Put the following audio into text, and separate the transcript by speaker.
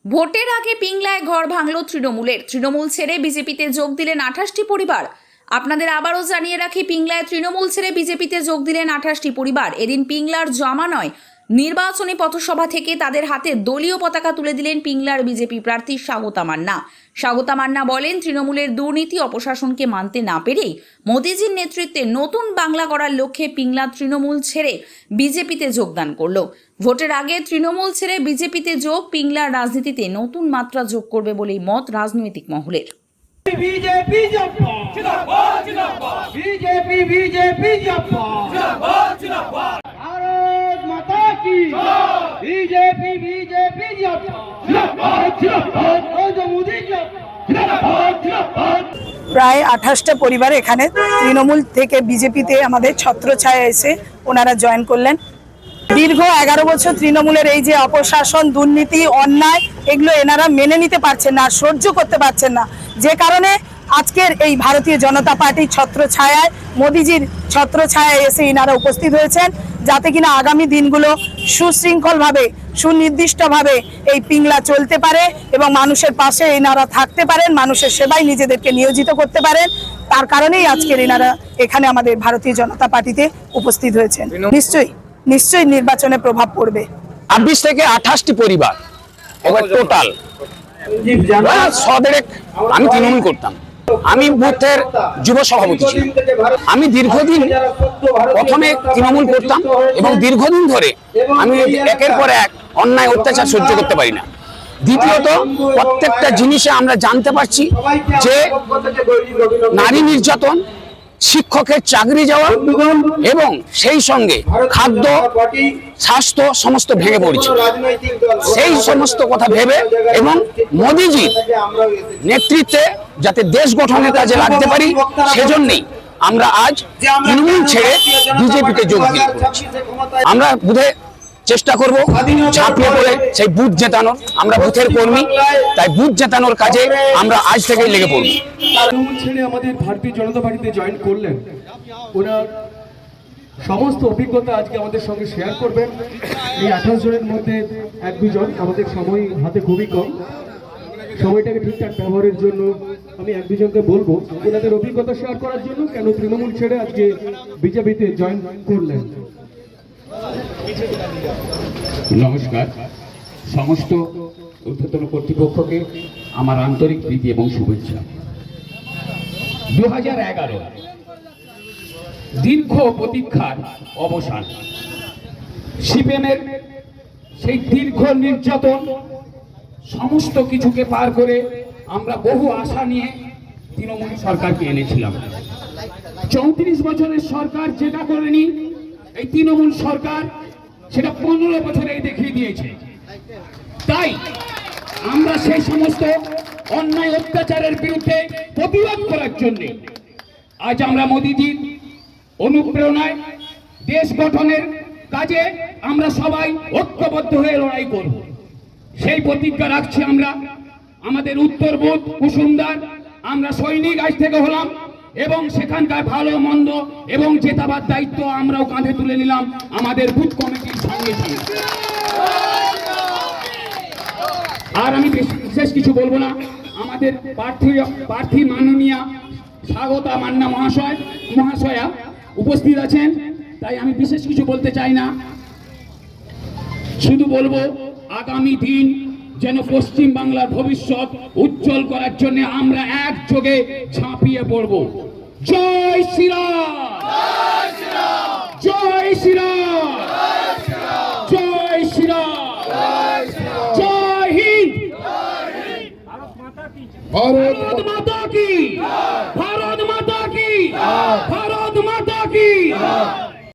Speaker 1: ভোটের আগে পিংলায় ঘর ভাঙল তৃণমূলের। তৃণমূল ছেড়ে বিজেপিতে যোগ দিলেন 28টি পরিবার। আপনাদের আবারও জানিয়ে রাখি, পিংলায় তৃণমূল ছেড়ে বিজেপিতে যোগ দিলেন 28টি পরিবার। এদিন পিংলার জমা নয় নির্বাচনী পথসভা থেকে তাদের হাতে দলীয় পতাকা তুলে দিলেন পিংলার বিজেপি প্রার্থী স্বাগতা মান্না। স্বাগতা মান্না বলেন, তৃণমূলের দুর্নীতি অপশাসনকে মানতে না পেরেই মোদিজির নেতৃত্বে নতুন বাংলা করার লক্ষ্যে পিংলা তৃণমূল ছেড়ে বিজেপিতে যোগদান করল। ভোটের আগে তৃণমূল ছেড়ে বিজেপিতে যোগ পিংলার রাজনীতিতে নতুন মাত্রা যোগ করবে বলেই মত রাজনৈতিক মহলের।
Speaker 2: बीजेपी जिंदाबाद जिंदाबाद बीजेपी बीजेपी जिंदाबाद जिंदाबाद भारत माता की बीजेपी बीजेपी जिंदाबाद जिंदाबाद मोदी जिंदाबाद जिंदाबाद।
Speaker 3: প্রায় 28টা পরিবার এখানে তৃণমূল থেকে বিজেপিতে আমাদের ছত্রছায়া এসে ওনারা জয়েন করলেন। দীর্ঘ 11 বছর তৃণমূলের এই যে অপশাসন, দুর্নীতি, অন্যায়, এগুলো এনারা মেনে নিতে পারছেন না, সহ্য করতে পারছেন না, যে কারণে আজকের এই ভারতীয় জনতা পার্টির ছত্রছায়ায়, মোদিজির ছত্রছায়ায় এসে এনারা উপস্থিত হয়েছেন, যাতে কিনা আগামী দিনগুলো সুশৃঙ্খলভাবে, সুনির্দিষ্টভাবে এই পিংলা চলতে পারে এবং মানুষের পাশে এনারা থাকতে পারেন, মানুষের সেবায় নিজেদেরকে নিয়োজিত করতে পারেন। তার কারণেই আজকের এনারা এখানে আমাদের ভারতীয় জনতা পার্টিতে উপস্থিত হয়েছেন। নিশ্চয়ই নির্বাচনে প্রভাব পড়বে।
Speaker 4: ২৬ থেকে 28টি পরিবার এবার টোটাল। আমি তৃণমূল করতাম, আমি বুথের যুব সভাপতি ছিলাম। আমি দীর্ঘদিন প্রথমে তৃণমূল করতাম এবং দীর্ঘদিন ধরে আমি একের পর এক অন্যায় অত্যাচার সহ্য করতে পারি না। দ্বিতীয়ত, প্রত্যেকটা জিনিসে আমরা জানতে পারছি যে নারী নির্যাতন, শিক্ষকের চাকরি যাওয়া এবং সেই সঙ্গে খাদ্য, স্বাস্থ্য সমস্ত ভেঙে পড়ছে। সেই সমস্ত কথা ভেবে এবং মোদিজির নেতৃত্বে যাতে দেশ গঠনের কাজে লাগতে পারি, সেজন্যই আমরা আজ তৃণমূল ছেড়ে বিজেপিতে যোগ দিয়েছি। আমরা বুথে চেষ্টা করব ঝাঁপিয়ে পড়ে সেই বুথ জেতানোর। আমরা বুথের কর্মী, তাই বুথ জেতানোর কাজে আমরা আজ থেকেই লেগে পড়ব।
Speaker 5: তৃণমূল ছেড়ে আমাদের ভারতীয় জনতা পার্টিতে জয়েন করলেন। ওনার সমস্ত অভিজ্ঞতা আজকে আমাদের সঙ্গে শেয়ার করবেন। এই 28 জনের মধ্যে 1-2 জন, আমাদের সময় হাতে খুবই কম, সময়টাকে ঠিকঠাক ব্যবহারের জন্য আমি 1-2 জনকে বলবো ওনাদের অভিজ্ঞতা শেয়ার করার জন্য কেন তৃণমূল ছেড়ে আজকে বিজেপিতে জয়েন করলেন।
Speaker 6: নমস্কার, সমস্ত ঊর্ধ্বতন কর্তৃপক্ষকে আমার আন্তরিক প্রীতি এবং শুভেচ্ছা। 2011 দীর্ঘ প্রতীক্ষার অবসান, সিপিএমের সেই দীর্ঘ নির্যাতন, সমস্ত কিছুকে পার করে আমরা বহু আশা নিয়ে তৃণমূল সরকারকে এনেছিলাম। 34 বছরের সরকার যেটা করেনি এই তৃণমূল সরকার, সেটা 15 বছরে দেখিয়ে দিয়েছে। তাই আমরা সেই সমস্ত অন্যায় অত্যাচারের বিরুদ্ধে প্রতিবাদ করার জন্য আজ আমরা মোদিজির অনুপ্রেরণায় দেশ গঠনের কাজে আমরা সবাই ঐক্যবদ্ধ হয়ে লড়াই করব। সেই প্রতিজ্ঞা রাখছি আমরা। আমাদের উত্তর বুথ কুসুমদার আমরা সৈনিক আজ থেকে হলাম এবং সেখানকার ভালো মন্দ এবং জেতাবার দায়িত্ব আমরাও কাঁধে তুলে নিলাম আমাদের বুথ কমিটির সঙ্গে সঙ্গে। আর আমি বিশেষ কিছু বলবো না। আমাদের প্রার্থী মাননীয়া স্বাগতা মান্না মহাশয়া উপস্থিত আছেন, তাই আমি বিশেষ কিছু বলতে চাই না। শুধু বলবো আগামী দিন যেন পশ্চিম বাংলার ভবিষ্যৎ উজ্জ্বল করার জন্য আমরা একযোগে ঝাঁপিয়ে পড়ব। জয় শ্রীরাম, জয় শ্রীরাম, জয় শ্রীরাম, জয় হিন্দ, ভারত মাতা কি, ভারত মাতা কি, ভারত মাতা কি।